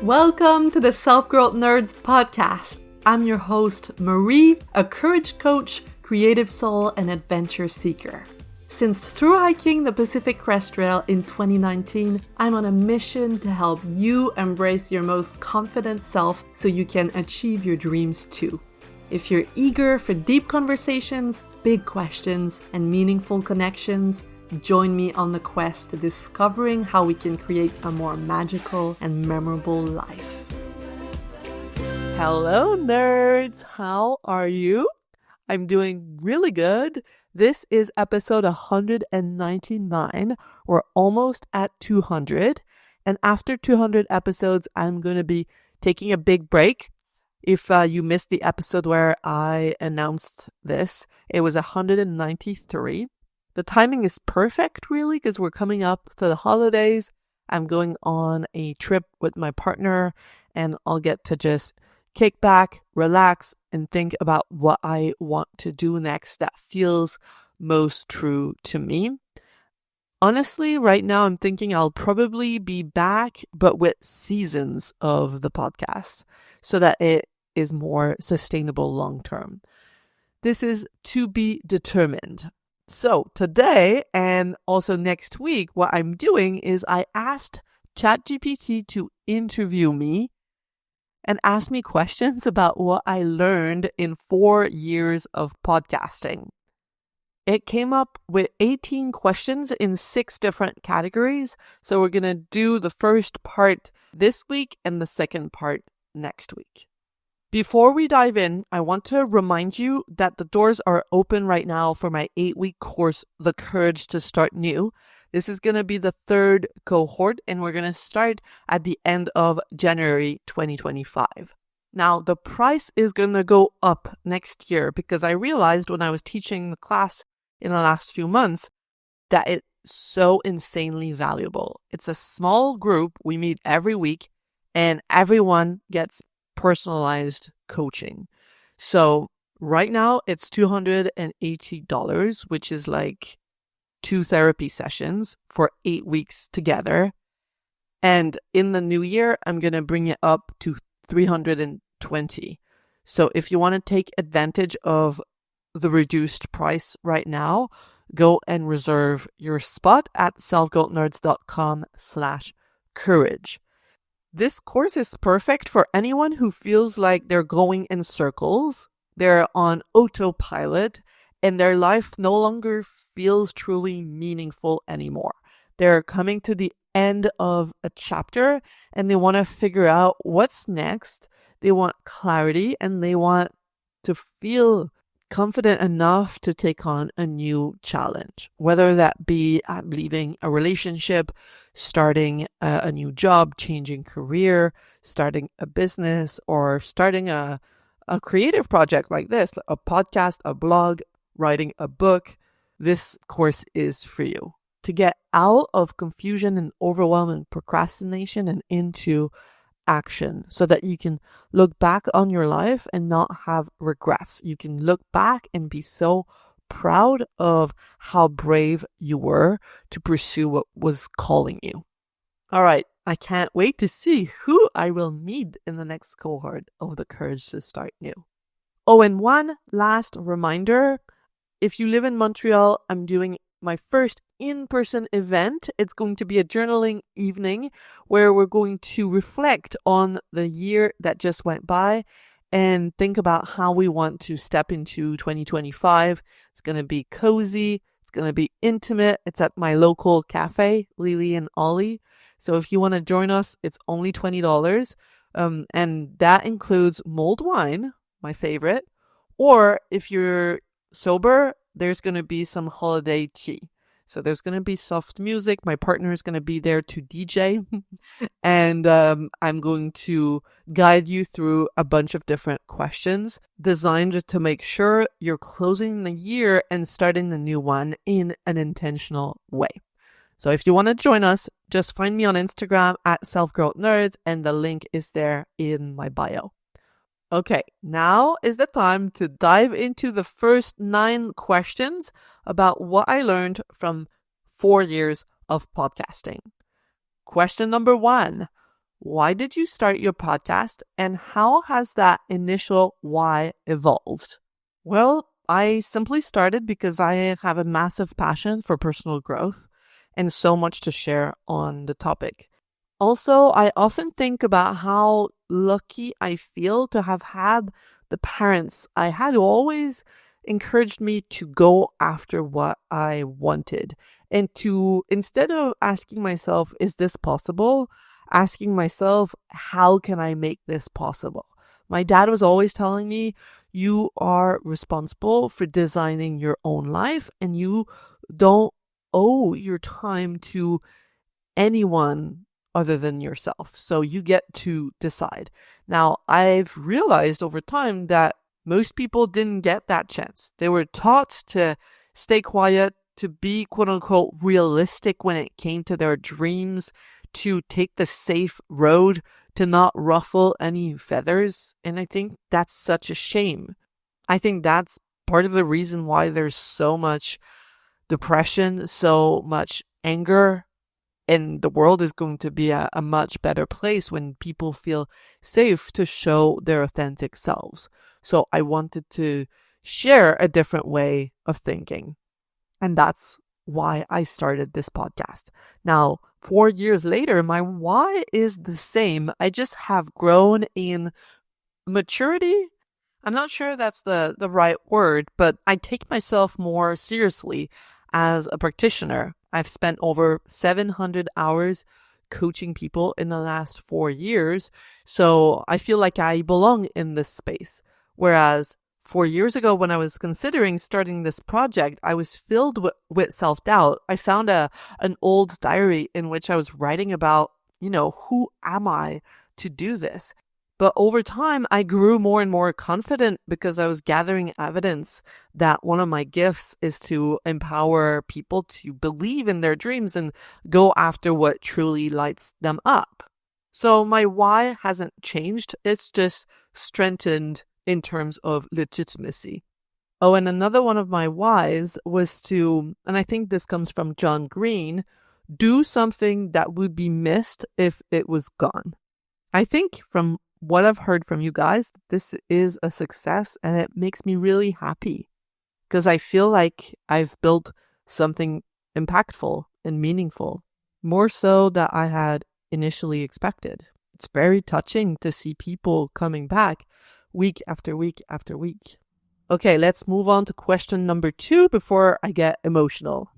Welcome to the Self-Growth Nerds podcast. I'm your host, Marie, a courage coach, creative soul, and adventure seeker. Since through hiking the Pacific Crest Trail in 2019, I'm on a mission to help you embrace your most confident self so you can achieve your dreams too. If you're eager for deep conversations, big questions, and meaningful connections, join me on the quest to discovering how we can create a more magical and memorable life. Hello, nerds. How are you? I'm doing really good. This is episode 199. We're almost at 200. And after 200 episodes, I'm going to be taking a big break. If you missed the episode where I announced this, it was 193. The timing is perfect, really, because we're coming up to the holidays. I'm going on a trip with my partner, and I'll get to just kick back, relax, and think about what I want to do next that feels most true to me. Honestly, right now I'm thinking I'll probably be back, but with seasons of the podcast, so that it is more sustainable long term. This is to be determined. So today and also next week, what I'm doing is I asked ChatGPT to interview me and ask me questions about what I learned in 4 years of podcasting. It came up with 18 questions in 6 different categories. So we're going to do the first part this week and the second part next week. Before we dive in, I want to remind you that the doors are open right now for my 8-week course, The Courage to Start New. This is going to be the 3rd cohort, and we're going to start at the end of January 2025. Now, the price is going to go up next year because I realized when I was teaching the class in the last few months that it's so insanely valuable. It's a small group. We meet every week, and everyone gets personalized coaching. So right now it's $280, which is like 2 therapy sessions for 8 weeks together. And in the new year, I'm going to bring it up to $320. So if you want to take advantage of the reduced price right now, go and reserve your spot at selfgrowthnerds.com/courage. This course is perfect for anyone who feels like they're going in circles, they're on autopilot, and their life no longer feels truly meaningful anymore. They're coming to the end of a chapter and they want to figure out what's next. They want clarity and they want to feel confident enough to take on a new challenge, whether that be leaving a relationship, starting a new job, changing career, starting a business, or starting a creative project like this, a podcast, a blog, writing a book. This course is for you to get out of confusion and overwhelm and procrastination and into action so that you can look back on your life and not have regrets. You can look back and be so proud of how brave you were to pursue what was calling you. All right, I can't wait to see who I will meet in the next cohort of The Courage to Start New. Oh, and one last reminder, if you live in Montreal, I'm doing my first in-person event. It's going to be a journaling evening where we're going to reflect on the year that just went by and think about how we want to step into 2025. It's going to be cozy. It's going to be intimate. It's at my local cafe, Lily and Ollie. So if you want to join us, it's only $20. And that includes mulled wine, my favorite. Or if you're sober, there's going to be some holiday tea. So there's going to be soft music. My partner is going to be there to DJ. And I'm going to guide you through a bunch of different questions designed to make sure you're closing the year and starting the new one in an intentional way. So if you want to join us, just find me on Instagram at selfgrowthnerds, and the link is there in my bio. Okay, now is the time to dive into the first 9 questions about what I learned from 4 years of podcasting. Question number 1. Why did you start your podcast, and how has that initial why evolved? Well, I simply started because I have a massive passion for personal growth and so much to share on the topic. Also, I often think about how lucky I feel to have had the parents I had who always encouraged me to go after what I wanted and to, instead of asking myself, is this possible? Asking myself, how can I make this possible? My dad was always telling me, you are responsible for designing your own life and you don't owe your time to anyone other than yourself. So you get to decide. Now, I've realized over time that most people didn't get that chance. They were taught to stay quiet, to be quote unquote realistic when it came to their dreams, to take the safe road, to not ruffle any feathers. And I think that's such a shame. I think that's part of the reason why there's so much depression, so much anger, and the world is going to be a much better place when people feel safe to show their authentic selves. So I wanted to share a different way of thinking. And that's why I started this podcast. Now, 4 years later, my why is the same. I just have grown in maturity. I'm not sure that's the right word, but I take myself more seriously as a practitioner. I've spent over 700 hours coaching people in the last 4 years, so I feel like I belong in this space. Whereas 4 years ago, when I was considering starting this project, I was filled with self-doubt. I found an old diary in which I was writing about, who am I to do this? But over time, I grew more and more confident because I was gathering evidence that one of my gifts is to empower people to believe in their dreams and go after what truly lights them up. So my why hasn't changed. It's just strengthened in terms of legitimacy. Oh, and another one of my whys was to, and I think this comes from John Green, do something that would be missed if it was gone. I think from what I've heard from you guys, this is a success and it makes me really happy because I feel like I've built something impactful and meaningful, more so than I had initially expected. It's very touching to see people coming back week after week after week. Okay, let's move on to question number 2 before I get emotional.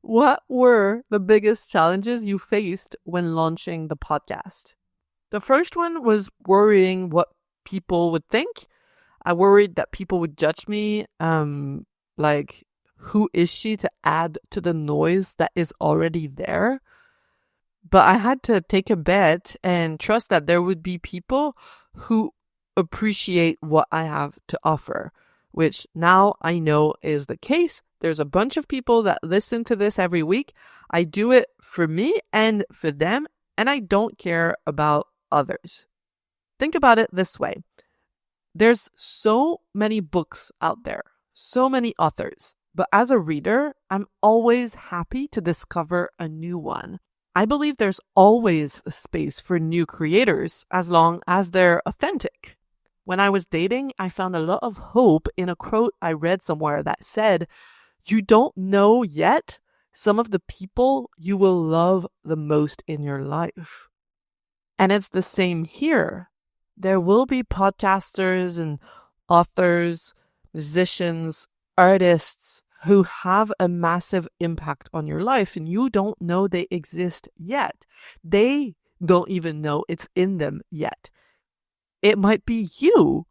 What were the biggest challenges you faced when launching the podcast? The first one was worrying what people would think. I worried that people would judge me, like, who is she to add to the noise that is already there? But I had to take a bet and trust that there would be people who appreciate what I have to offer, which now I know is the case. There's a bunch of people that listen to this every week. I do it for me and for them, and I don't care about others. Think about it this way. There's so many books out there, so many authors, but as a reader, I'm always happy to discover a new one. I believe there's always a space for new creators as long as they're authentic. When I was dating, I found a lot of hope in a quote I read somewhere that said, "You don't know yet some of the people you will love the most in your life." And it's the same here. There will be podcasters and authors, musicians, artists who have a massive impact on your life and you don't know they exist yet. They don't even know it's in them yet. It might be you.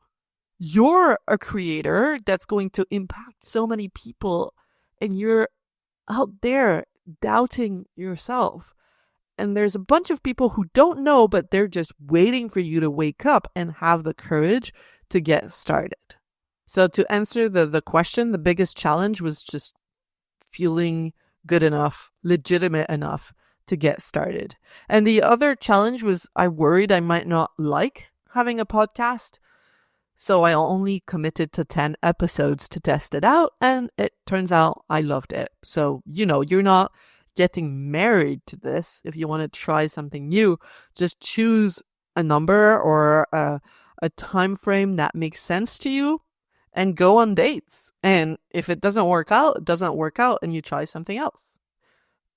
You're a creator that's going to impact so many people and you're out there doubting yourself. And there's a bunch of people who don't know, but they're just waiting for you to wake up and have the courage to get started. So to answer the question, the biggest challenge was just feeling good enough, legitimate enough to get started. And the other challenge was I worried I might not like having a podcast. So I only committed to 10 episodes to test it out. And it turns out I loved it. So, you're not getting married to this. If you want to try something new, just choose a number or a time frame that makes sense to you and go on dates. And if it doesn't work out, it doesn't work out, and you try something else.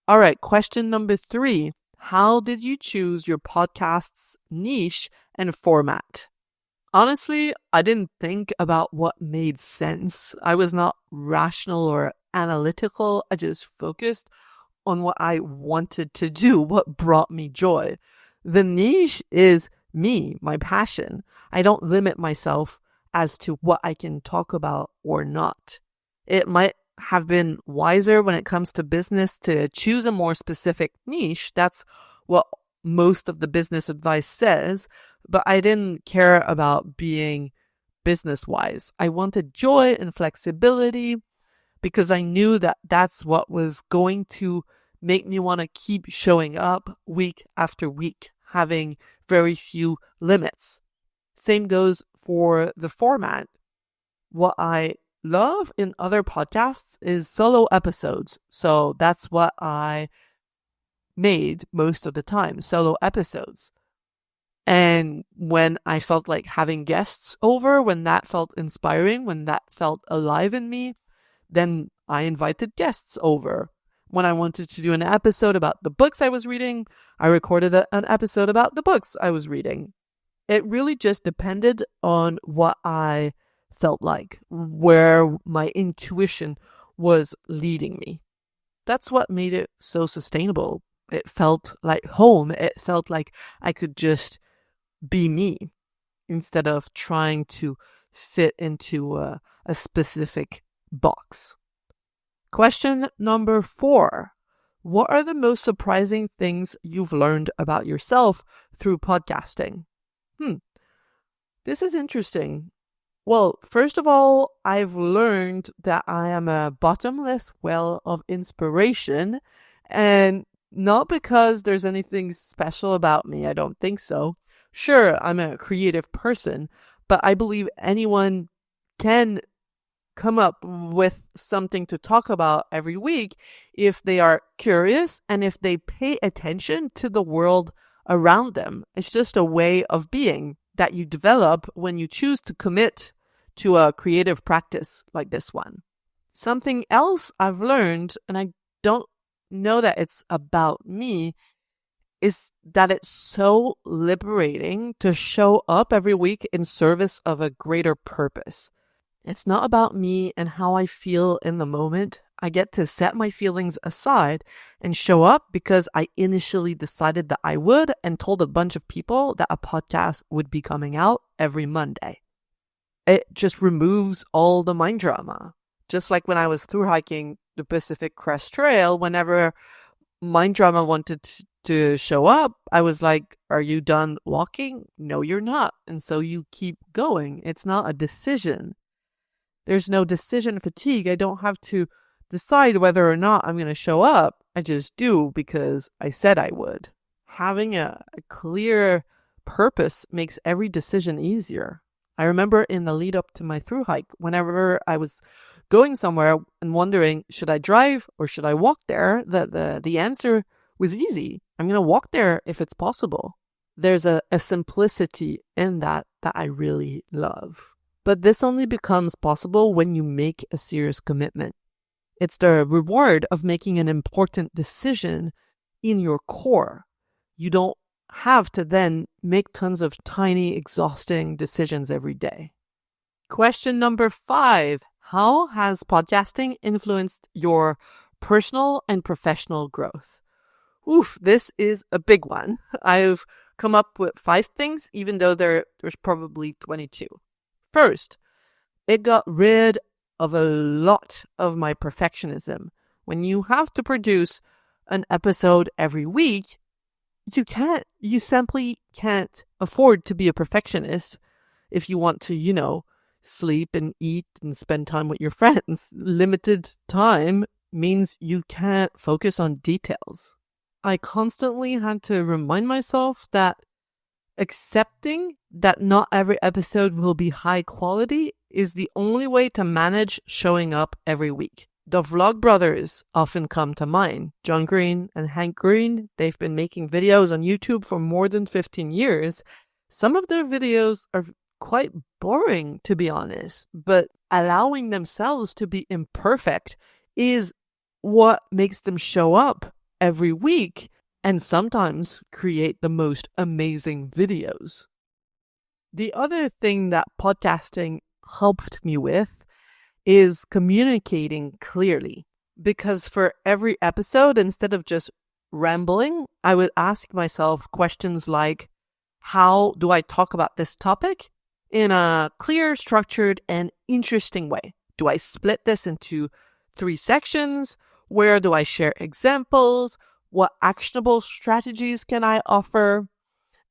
All right, question number 3. How did you choose your podcast's niche and format? Honestly, I didn't think about what made sense. I was not rational or analytical. I just focused on what I wanted to do, what brought me joy. The niche is me, my passion. I don't limit myself as to what I can talk about or not. It might have been wiser when it comes to business to choose a more specific niche. That's what most of the business advice says, but I didn't care about being business-wise. I wanted joy and flexibility because I knew that that's what was going to make me want to keep showing up week after week, having very few limits. Same goes for the format. What I love in other podcasts is solo episodes. So that's what I made most of the time, solo episodes. And when I felt like having guests over, when that felt inspiring, when that felt alive in me, then I invited guests over. When I wanted to do an episode about the books I was reading, I recorded an episode about the books I was reading. It really just depended on what I felt like, where my intuition was leading me. That's what made it so sustainable. It felt like home. It felt like I could just be me instead of trying to fit into a specific box. Question number 4. What are the most surprising things you've learned about yourself through podcasting? This is interesting. Well, first of all, I've learned that I am a bottomless well of inspiration, and not because there's anything special about me. I don't think so. Sure, I'm a creative person, but I believe anyone can come up with something to talk about every week if they are curious and if they pay attention to the world around them. It's just a way of being that you develop when you choose to commit to a creative practice like this one. Something else I've learned, and I don't know that it's about me, is that it's so liberating to show up every week in service of a greater purpose. It's not about me and how I feel in the moment. I get to set my feelings aside and show up because I initially decided that I would and told a bunch of people that a podcast would be coming out every Monday. It just removes all the mind drama. Just like when I was through hiking the Pacific Crest Trail, whenever mind drama wanted to show up, I was like, are you done walking? No, you're not. And so you keep going. It's not a decision. There's no decision fatigue. I don't have to decide whether or not I'm going to show up. I just do because I said I would. Having a clear purpose makes every decision easier. I remember in the lead up to my through hike, whenever I was going somewhere and wondering, should I drive or should I walk there? The answer was easy. I'm going to walk there if it's possible. There's a simplicity in that I really love. But this only becomes possible when you make a serious commitment. It's the reward of making an important decision in your core. You don't have to then make tons of tiny, exhausting decisions every day. Question number 5. How has podcasting influenced your personal and professional growth? This is a big one. I've come up with 5 things, even though there's probably 22. First, it got rid of a lot of my perfectionism. When you have to produce an episode every week, you simply can't afford to be a perfectionist if you want to, sleep and eat and spend time with your friends. Limited time means you can't focus on details. I constantly had to remind myself that accepting that not every episode will be high quality is the only way to manage showing up every week. The Vlogbrothers often come to mind. John Green and Hank Green, they've been making videos on YouTube for more than 15 years. Some of their videos are quite boring, to be honest, but allowing themselves to be imperfect is what makes them show up every week and sometimes create the most amazing videos. The other thing that podcasting helped me with is communicating clearly. Because for every episode, instead of just rambling, I would ask myself questions like, how do I talk about this topic in a clear, structured, and interesting way? Do I split this into 3 sections? Where do I share examples? What actionable strategies can I offer?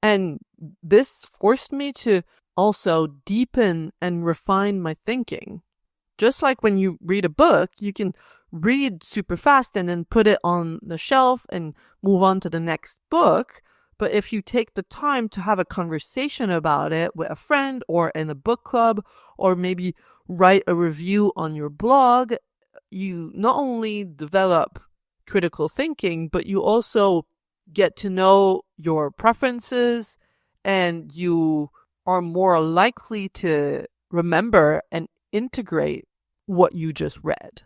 And this forced me to also deepen and refine my thinking. Just like when you read a book, you can read super fast and then put it on the shelf and move on to the next book. But if you take the time to have a conversation about it with a friend or in a book club, or maybe write a review on your blog, you not only develop critical thinking, but you also get to know your preferences and you are more likely to remember and integrate what you just read.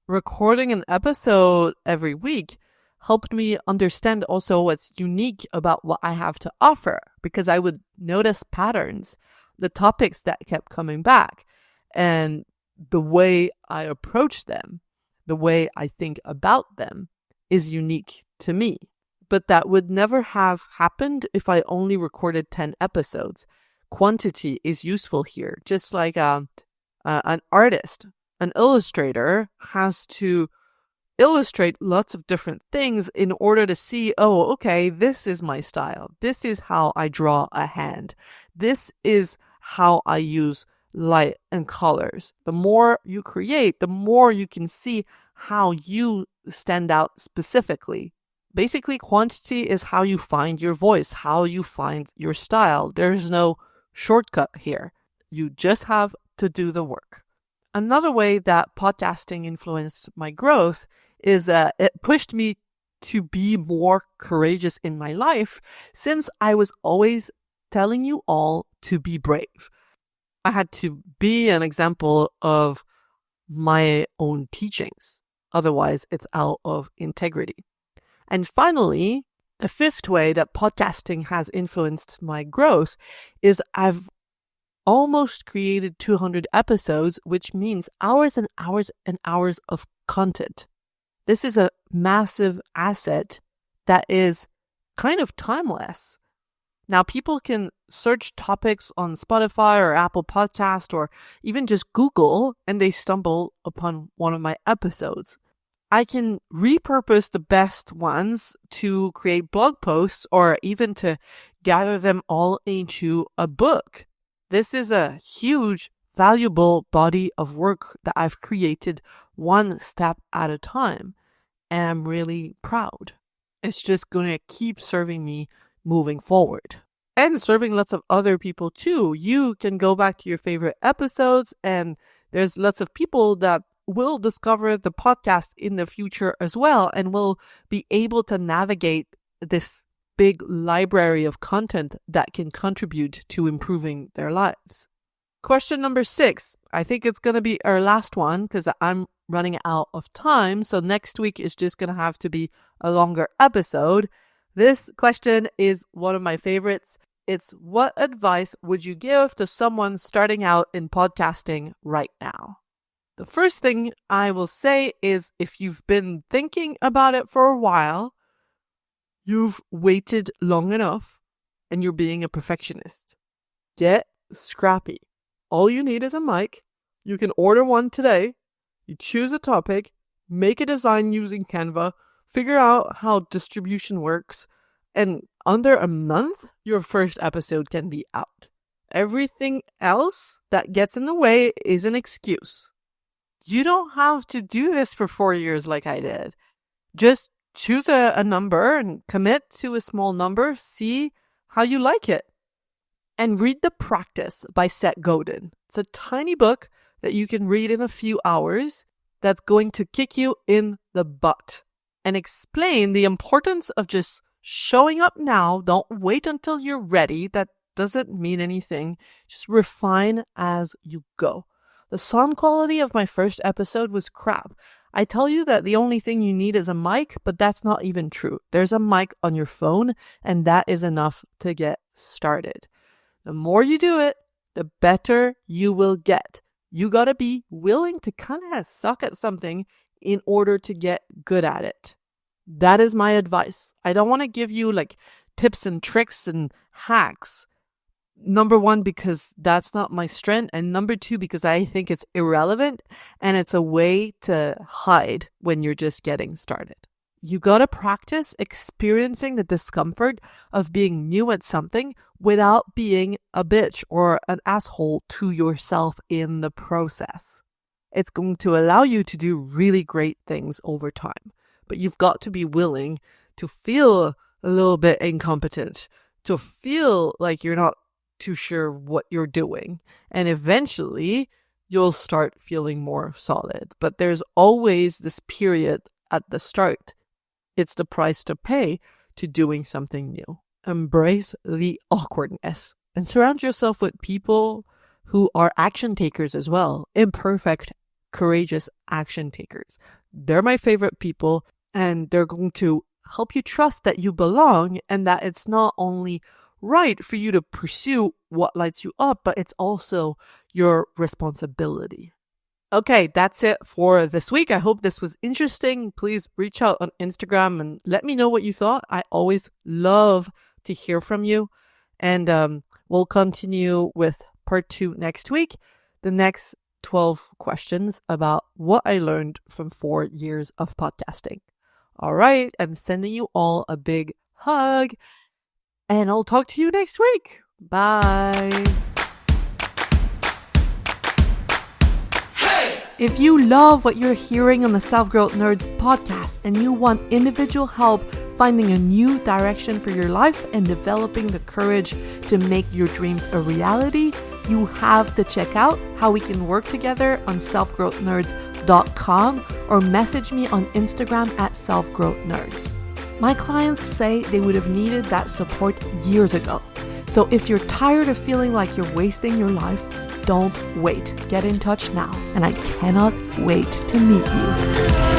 Recording an episode every week helped me understand also what's unique about what I have to offer, because I would notice patterns, the topics that kept coming back, and the way I approach them, the way I think about them is unique to me. But that would never have happened if I only recorded 10 episodes. Quantity is useful here, just like an artist, an illustrator has to illustrate lots of different things in order to see, oh, okay, this is my style. This is how I draw a hand. This is how I use light and colors. The more you create, the more you can see how you stand out specifically. Basically, quantity is how you find your voice, how you find your style. There's no shortcut here. You just have to do the work. Another way that podcasting influenced my growth is it pushed me to be more courageous in my life, since I was always telling you all to be brave. I had to be an example of my own teachings. Otherwise, it's out of integrity. And finally, the 5th way that podcasting has influenced my growth is I've almost created 200 episodes, which means hours and hours and hours of content. This is a massive asset that is kind of timeless. Now, people can search topics on Spotify or Apple Podcast or even just Google, and they stumble upon one of my episodes. I can repurpose the best ones to create blog posts or even to gather them all into a book. This is a huge, valuable body of work that I've created one step at a time, and I'm really proud. It's just going to keep serving me moving forward. And serving lots of other people too. You can go back to your favorite episodes, and there's lots of people that will discover the podcast in the future as well, and will be able to navigate this big library of content that can contribute to improving their lives. Question number 6. I think it's going to be our last one because I'm running out of time. So next week is just going to have to be a longer episode. This question is one of my favorites. It's, what advice would you give to someone starting out in podcasting right now? The first thing I will say is, if you've been thinking about it for a while, you've waited long enough, and you're being a perfectionist. Get scrappy. All you need is a mic. You can order one today. You choose a topic, make a design using Canva, figure out how distribution works, and under a month, your first episode can be out. Everything else that gets in the way is an excuse. You don't have to do this for 4 years like I did. Just choose a number and commit to a small number. See how you like it. And read The Practice by Seth Godin. It's a tiny book that you can read in a few hours. that's going to kick you in the butt and explain the importance of just showing up now. Don't wait until you're ready. That doesn't mean anything. Just refine as you go. The sound quality of my first episode was crap. I tell you that the only thing you need is a mic, but that's not even true. There's a mic on your phone, and that is enough to get started. The more you do it, the better you will get. You gotta be willing to kind of suck at something in order to get good at it. That is my advice. I don't want to give you like tips and tricks and hacks. Number one, because that's not my strength. And number two, because I think it's irrelevant and it's a way to hide when you're just getting started. You gotta practice experiencing the discomfort of being new at something without being a bitch or an asshole to yourself in the process. It's going to allow you to do really great things over time. But you've got to be willing to feel a little bit incompetent, to feel like you're not too sure what you're doing. And eventually, you'll start feeling more solid. But there's always this period at the start. It's the price to pay to doing something new. Embrace the awkwardness and surround yourself with people who are action takers as well. Imperfect, courageous action takers. They're my favorite people, and they're going to help you trust that you belong and that it's not only right for you to pursue what lights you up, but it's also your responsibility. Okay, that's it for this week. I hope this was interesting. Please reach out on Instagram and let me know what you thought. I always love to hear from you. And we'll continue with part 2 next week. The next 12 questions about what I learned from 4 years of podcasting. All right, I'm sending you all a big hug. And I'll talk to you next week. Bye. If you love what you're hearing on the Self-Growth Nerds podcast and you want individual help finding a new direction for your life and developing the courage to make your dreams a reality, you have to check out how we can work together on selfgrowthnerds.com or message me on Instagram at selfgrowthnerds. My clients say they would have needed that support years ago. So if you're tired of feeling like you're wasting your life, don't wait. Get in touch now, and I cannot wait to meet you.